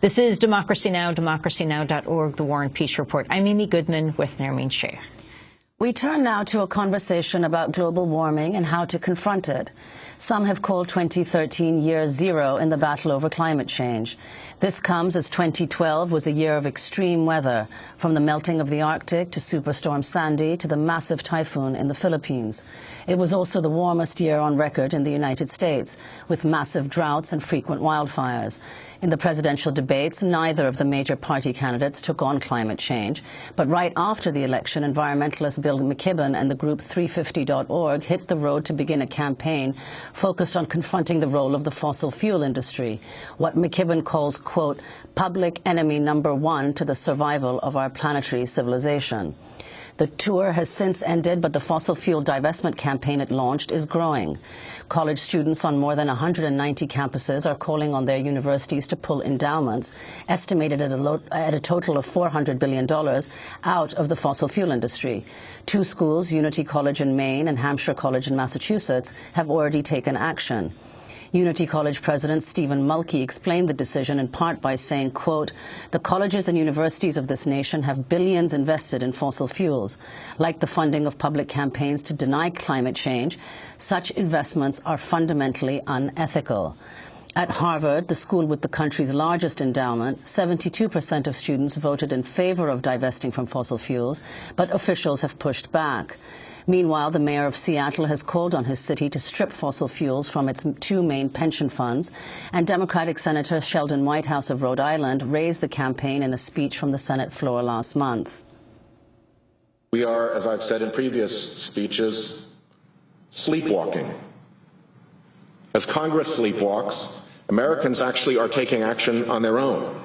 This is Democracy Now!, democracynow.org, the War and Peace Report. I'm Amy Goodman with Nermeen Sheikh. We turn now to a conversation about global warming and how to confront it. Some have called 2013 year zero in the battle over climate change. This comes as 2012 was a year of extreme weather, from the melting of the Arctic to Superstorm Sandy to the massive typhoon in the Philippines. It was also the warmest year on record in the United States, with massive droughts and frequent wildfires. In the presidential debates, neither of the major party candidates took on climate change. But right after the election, environmentalist Bill McKibben and the group 350.org hit the road to begin a campaign focused on confronting the role of the fossil fuel industry, what McKibben calls, quote, public enemy number one to the survival of our planetary civilization. The tour has since ended, but the fossil fuel divestment campaign it launched is growing. College students on more than 190 campuses are calling on their universities to pull endowments, estimated at a total of $400 billion, out of the fossil fuel industry. Two schools, Unity College in Maine and Hampshire College in Massachusetts, have already taken action. Unity College President Stephen Mulkey explained the decision in part by saying, quote, the colleges and universities of this nation have billions invested in fossil fuels. Like the funding of public campaigns to deny climate change, such investments are fundamentally unethical. At Harvard, the school with the country's largest endowment, 72% of students voted in favor of divesting from fossil fuels, but officials have pushed back. Meanwhile, the mayor of Seattle has called on his city to strip fossil fuels from its two main pension funds, and Democratic Senator Sheldon Whitehouse of Rhode Island raised the campaign in a speech from the Senate floor last month. We are, as I've said in previous speeches, sleepwalking. As Congress sleepwalks, Americans actually are taking action on their own.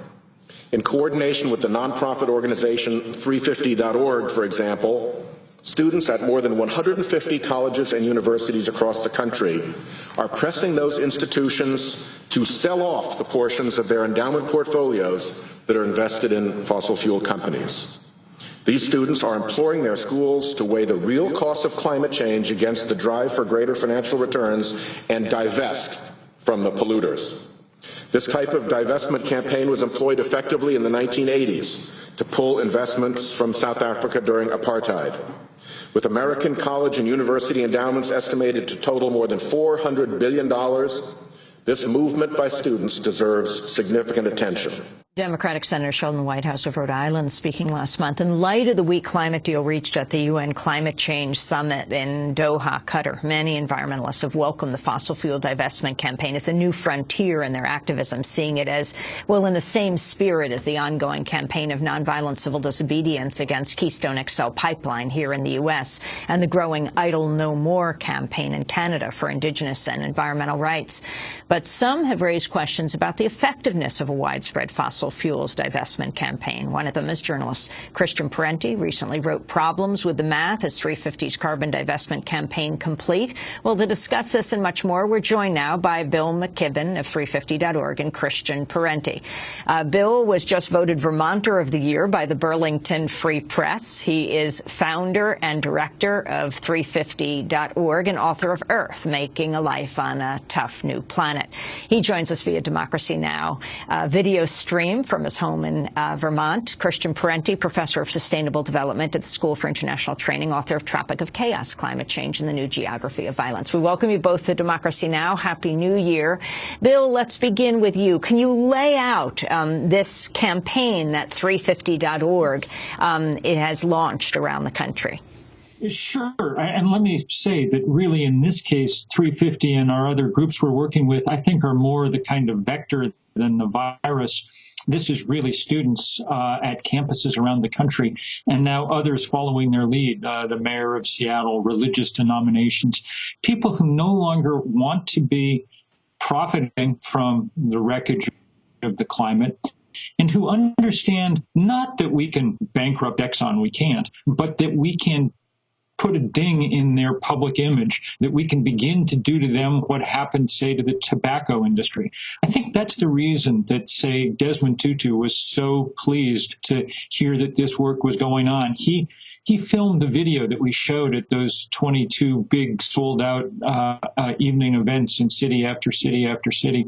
In coordination with the nonprofit organization 350.org, for example, students at more than 150 colleges and universities across the country are pressing those institutions to sell off the portions of their endowment portfolios that are invested in fossil fuel companies. These students are imploring their schools to weigh the real cost of climate change against the drive for greater financial returns and divest from the polluters. This type of divestment campaign was employed effectively in the 1980s to pull investments from South Africa during apartheid. With American college and university endowments estimated to total more than $400 billion, this movement by students deserves significant attention. Democratic Senator Sheldon Whitehouse of Rhode Island speaking last month in light of the weak climate deal reached at the UN Climate Change Summit in Doha, Qatar. Many environmentalists have welcomed the fossil fuel divestment campaign as a new frontier in their activism, seeing it as, well, in the same spirit as the ongoing campaign of nonviolent civil disobedience against Keystone XL pipeline here in the U.S. and the growing Idle No More campaign in Canada for Indigenous and environmental rights. But some have raised questions about the effectiveness of a widespread fossil fuels divestment campaign. One of them is journalist Christian Parenti. Recently wrote Problems with the Math as 350's Carbon Divestment Campaign Complete. Well, to discuss this and much more, we're joined now by Bill McKibben of 350.org and Christian Parenti. Bill was just voted Vermonter of the Year by the Burlington Free Press. He is founder and director of 350.org and author of Earth, Making a Life on a Tough New Planet. He joins us via Democracy Now! Video stream from his home in Vermont. Christian Parenti, professor of sustainable development at the School for International Training, author of Tropic of Chaos, Climate Change and the New Geography of Violence. We welcome you both to Democracy Now! Happy New Year. Bill, let's begin with you. Can you lay out this campaign that 350.org it has launched around the country? Sure. And let me say that really in this case, 350 and our other groups we're working with, I think are more the kind of vector than the virus. This is really students at campuses around the country, and now others following their lead, the mayor of Seattle, religious denominations, people who no longer want to be profiting from the wreckage of the climate, and who understand not that we can bankrupt Exxon, we can't, but that we can put a ding in their public image, that we can begin to do to them what happened, say, to the tobacco industry. I think that's the reason that, say, Desmond Tutu was so pleased to hear that this work was going on. He filmed the video that we showed at those 22 big sold-out evening events in city after city after city.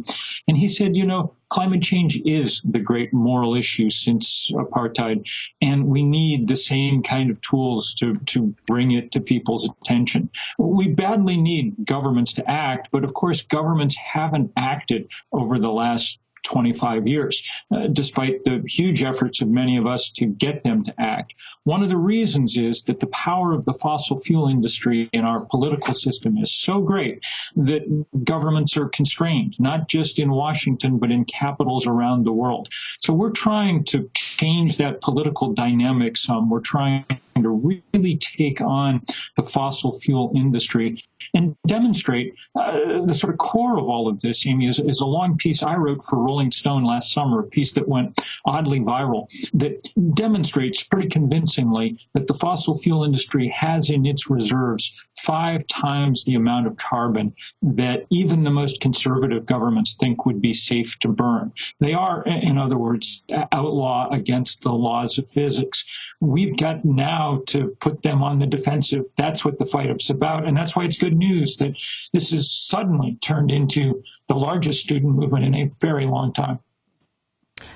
And he said, you know, climate change is the great moral issue since apartheid, and we need the same kind of tools to bring it to people's attention. We badly need governments to act, but of course governments haven't acted over the last 25 years, despite the huge efforts of many of us to get them to act. One of the reasons is that the power of the fossil fuel industry in our political system is so great that governments are constrained, not just in Washington, but in capitals around the world. So we're trying to change that political dynamic some. We're trying to really take on the fossil fuel industry and demonstrate the sort of core of all of this, Amy, is a long piece I wrote for Rolling Stone last summer, a piece that went oddly viral, that demonstrates pretty convincingly that the fossil fuel industry has in its reserves 5 times the amount of carbon that even the most conservative governments think would be safe to burn. They are, in other words, outlaw against the laws of physics. We've got now to put them on the defensive. That's what the fight is about, and that's why it's good news that this has suddenly turned into the largest student movement in a very long time.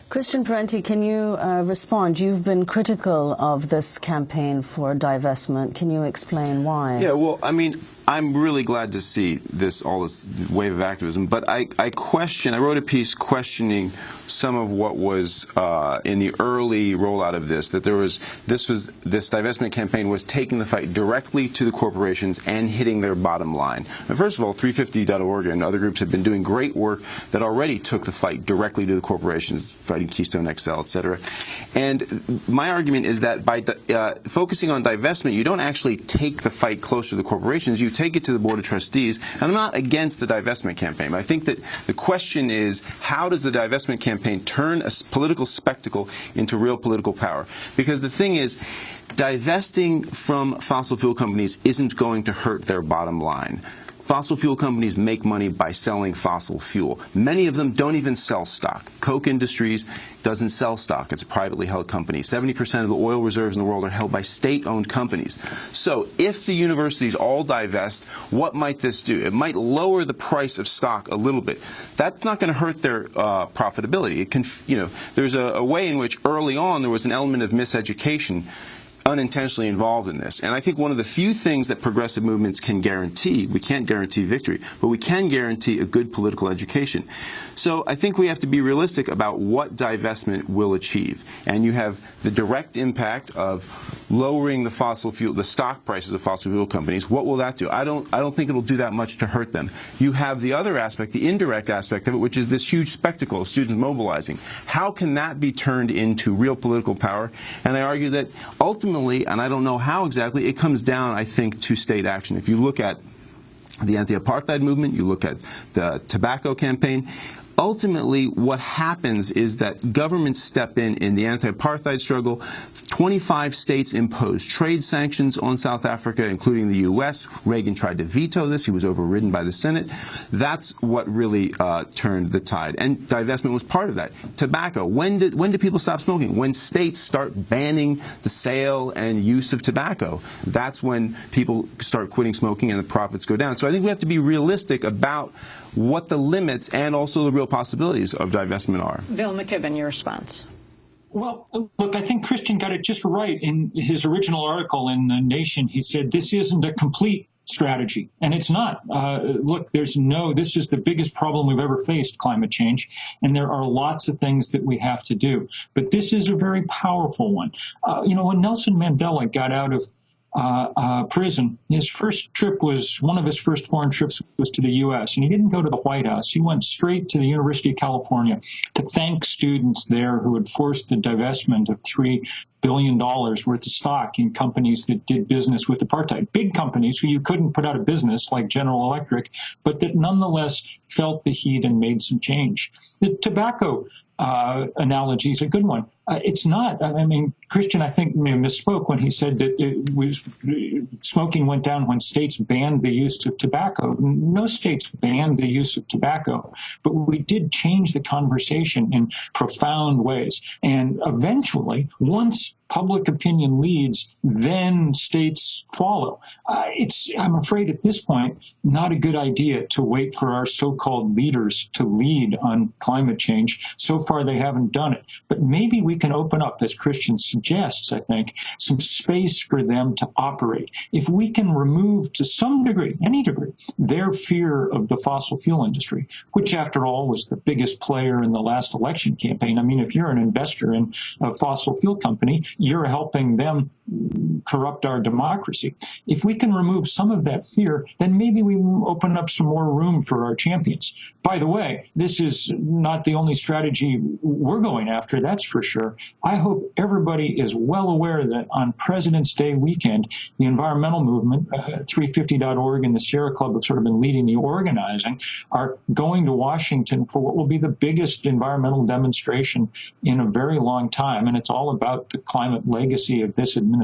Christian Parenti, can you respond? You've been critical of this campaign for divestment. Can you explain why? Yeah, well, I mean, I'm really glad to see all this wave of activism, but I wrote a piece questioning some of what was in the early rollout of this, that this divestment campaign was taking the fight directly to the corporations and hitting their bottom line. And first of all, 350.org and other groups have been doing great work that already took the fight directly to the corporations, fighting Keystone XL, et cetera. And my argument is that by focusing on divestment, you don't actually take the fight closer to the corporations, you take it to the Board of Trustees. And I'm not against the divestment campaign. I think that the question is, how does the divestment campaign turn a political spectacle into real political power? Because the thing is, divesting from fossil fuel companies isn't going to hurt their bottom line. Fossil fuel companies make money by selling fossil fuel. Many of them don't even sell stock. Koch Industries doesn't sell stock. It's a privately held company. 70% of the oil reserves in the world are held by state-owned companies. So if the universities all divest, what might this do? It might lower the price of stock a little bit. That's not going to hurt their profitability. It can, there's a way in which early on there was an element of miseducation unintentionally involved in this. And I think one of the few things that progressive movements can guarantee, we can't guarantee victory, but we can guarantee a good political education. So I think we have to be realistic about what divestment will achieve. And you have the direct impact of lowering the stock prices of fossil fuel companies. What will that do? I don't think it'll do that much to hurt them. You have the other aspect, the indirect aspect of it, which is this huge spectacle of students mobilizing. How can that be turned into real political power? And I argue that ultimately, and I don't know how exactly, it comes down, I think, to state action. If you look at the anti-apartheid movement, you look at the tobacco campaign, ultimately what happens is that governments step in the anti-apartheid struggle. 25 states imposed trade sanctions on South Africa, including the U.S. Reagan tried to veto this. He was overridden by the Senate. That's what really turned the tide. And divestment was part of that. Tobacco. When did people stop smoking? When states start banning the sale and use of tobacco. That's when people start quitting smoking and the profits go down. So I think we have to be realistic about what the limits and also the real possibilities of divestment are. Bill McKibben, your response. Well, look, I think Christian got it just right. In his original article in The Nation, he said this isn't a complete strategy, and it's not. Look, this is the biggest problem we've ever faced, climate change, and there are lots of things that we have to do. But this is a very powerful one. When Nelson Mandela got out of prison, his first trip was, one of his first foreign trips was to the U.S., and he didn't go to the White House. He went straight to the University of California to thank students there who had forced the divestment of $3 billion worth of stock in companies that did business with apartheid. Big companies who you couldn't put out of business, like General Electric, but that nonetheless felt the heat and made some change. The tobacco analogy is a good one. It's not. I mean, Christian, I think, misspoke when he said that smoking went down when states banned the use of tobacco. No states banned the use of tobacco, but we did change the conversation in profound ways. And eventually, once public opinion leads, then states follow. I'm afraid at this point, not a good idea to wait for our so-called leaders to lead on climate change. So far, they haven't done it. But maybe we can open up, as Christian suggests, I think, some space for them to operate. If we can remove to some degree, any degree, their fear of the fossil fuel industry, which after all was the biggest player in the last election campaign. I mean, if you're an investor in a fossil fuel company, you're helping them corrupt our democracy. If we can remove some of that fear, then maybe we open up some more room for our champions. By the way, this is not the only strategy we're going after, that's for sure. I hope everybody is well aware that on President's Day weekend, the environmental movement, 350.org and the Sierra Club have sort of been leading the organizing, are going to Washington for what will be the biggest environmental demonstration in a very long time. And it's all about the climate legacy of this administration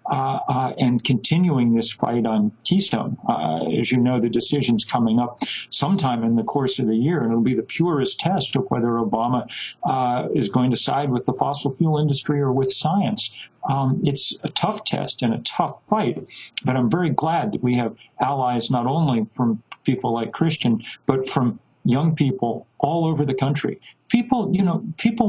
and continuing this fight on Keystone. As you know, the decision's coming up sometime in the course of the year, and it'll be the purest test of whether Obama is going to side with the fossil fuel industry or with science. It's a tough test and a tough fight, but I'm very glad that we have allies not only from people like Christian, but from young people all over the country. People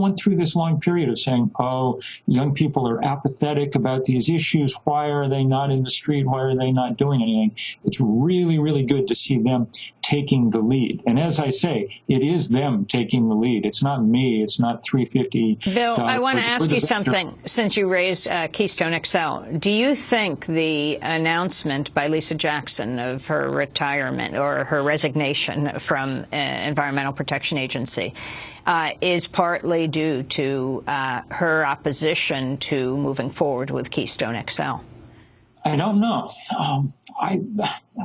went through this long period of saying, oh, young people are apathetic about these issues. Why are they not in the street? Why are they not doing anything? It's really, really good to see them taking the lead. And as I say, it is them taking the lead. It's not me. It's not 350. Bill, I want to ask you something, since you raised Keystone XL. Do you think the announcement by Lisa Jackson of her retirement or her resignation from Environmental Protection Agency is partly due to her opposition to moving forward with Keystone XL? I don't know.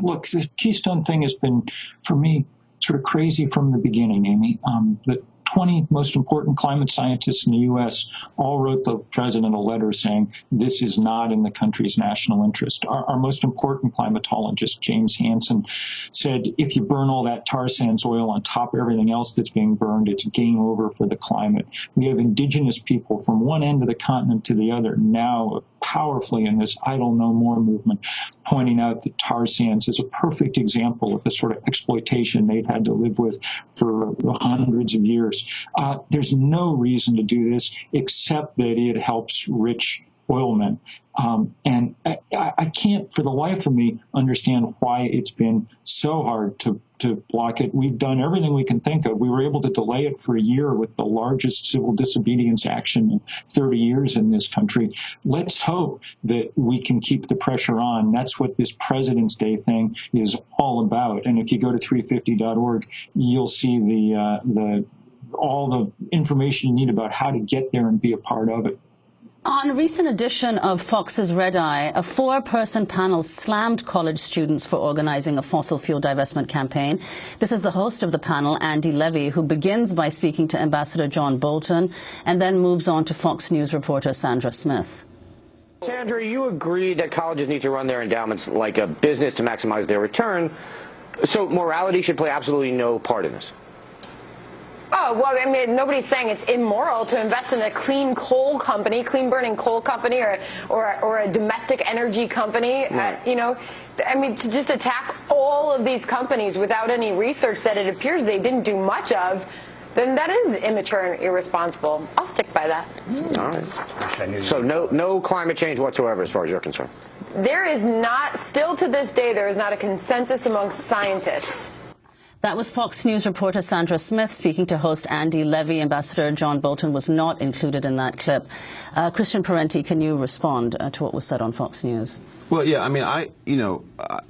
Look, the Keystone thing has been, for me, sort of crazy from the beginning, Amy. The 20 most important climate scientists in the U.S. all wrote the president a letter saying this is not in the country's national interest. Our most important climatologist, James Hansen, said if you burn all that tar sands oil on top of everything else that's being burned, it's game over for the climate. We have indigenous people from one end of the continent to the other now powerfully in this Idle No More movement, pointing out that tar sands is a perfect example of the sort of exploitation they've had to live with for hundreds of years. There's no reason to do this except that it helps rich oilmen. And I can't, for the life of me, understand why it's been so hard to block it. We've done everything we can think of. We were able to delay it for a year with the largest civil disobedience action in 30 years in this country. Let's hope that we can keep the pressure on. That's what this President's Day thing is all about. And if you go to 350.org, you'll see all the information you need about how to get there and be a part of it. On a recent edition of Fox's Red Eye, a 4-person panel slammed college students for organizing a fossil fuel divestment campaign. This is the host of the panel, Andy Levy, who begins by speaking to Ambassador John Bolton and then moves on to Fox News reporter Sandra Smith. Sandra, you agree that colleges need to run their endowments like a business to maximize their return, so morality should play absolutely no part in this. Oh, well, I mean, nobody's saying it's immoral to invest in a clean coal company, clean burning coal company, or a domestic energy company. Right. You know, I mean, to just attack all of these companies without any research that it appears they didn't do much of, then that is immature and irresponsible. I'll stick by that. All right. So no climate change whatsoever as far as you're concerned? There is not, still to this day, there is not a consensus amongst scientists. That was Fox News reporter Sandra Smith speaking to host Andy Levy. Ambassador John Bolton was not included in that clip. Christian Parenti, can you respond to what was said on Fox News? Well, yeah, I mean,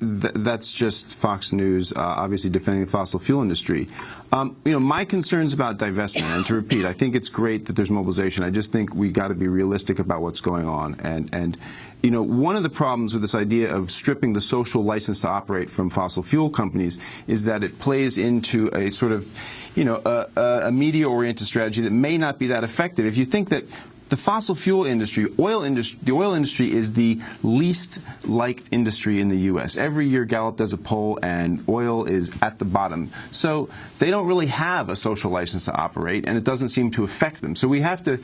that's just Fox News, obviously defending the fossil fuel industry. My concerns about divestment, and to repeat, I think it's great that there's mobilization. I just think we got to be realistic about what's going on. And one of the problems with this idea of stripping the social license to operate from fossil fuel companies is that it plays into a sort of, a media-oriented strategy that may not be that effective. If you think that the fossil fuel industry, the oil industry is the least liked industry in the U.S. Every year Gallup does a poll and oil is at the bottom. So they don't really have a social license to operate, and it doesn't seem to affect them. So we have to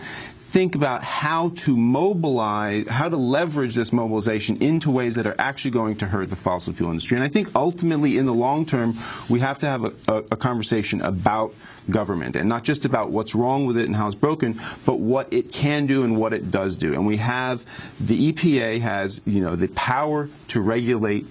think about how to mobilize, how to leverage this mobilization into ways that are actually going to hurt the fossil fuel industry. And I think ultimately, in the long term, we have to have a conversation about government, and not just about what's wrong with it and how it's broken, but what it can do and what it does do. And we have, the EPA has, the power to regulate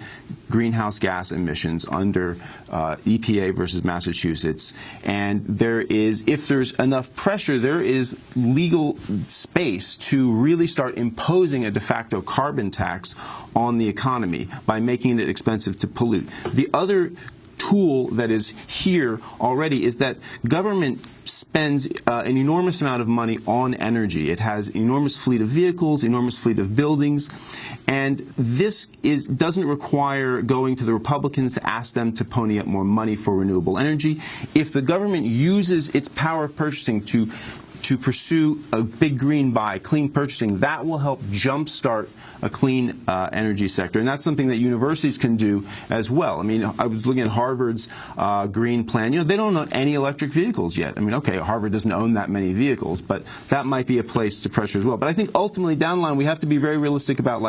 greenhouse gas emissions under EPA versus Massachusetts. And there is, if there's enough pressure, there is legal space to really start imposing a de facto carbon tax on the economy by making it expensive to pollute. The other tool that is here already is that government spends an enormous amount of money on energy. It has an enormous fleet of vehicles, enormous fleet of buildings, and this doesn't require going to the Republicans to ask them to pony up more money for renewable energy. If the government uses its power of purchasing to pursue a big green buy, clean purchasing, that will help jumpstart a clean energy sector. And that's something that universities can do as well. I mean, I was looking at Harvard's green plan. They don't own any electric vehicles yet. I mean, okay, Harvard doesn't own that many vehicles, but that might be a place to pressure as well. But I think ultimately down the line, we have to be very realistic about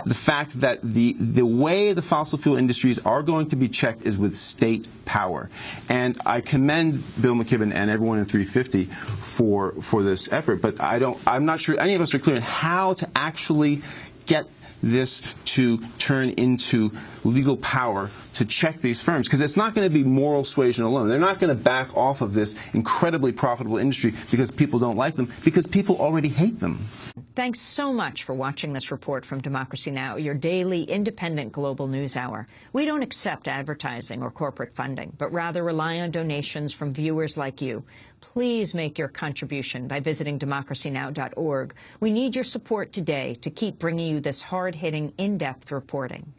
the fact that the way the fossil fuel industries are going to be checked is with state power. And I commend Bill McKibben and everyone in 350 for this effort, but I'm not sure any of us are clear on how to actually get this to turn into legal power to check these firms, because it's not going to be moral suasion alone. They're not going to back off of this incredibly profitable industry because people don't like them, because people already hate them. Thanks so much for watching this report from Democracy Now!, your daily independent global news hour. We don't accept advertising or corporate funding, but rather rely on donations from viewers like you. Please make your contribution by visiting democracynow.org. We need your support today to keep bringing you this hard-hitting, in-depth reporting.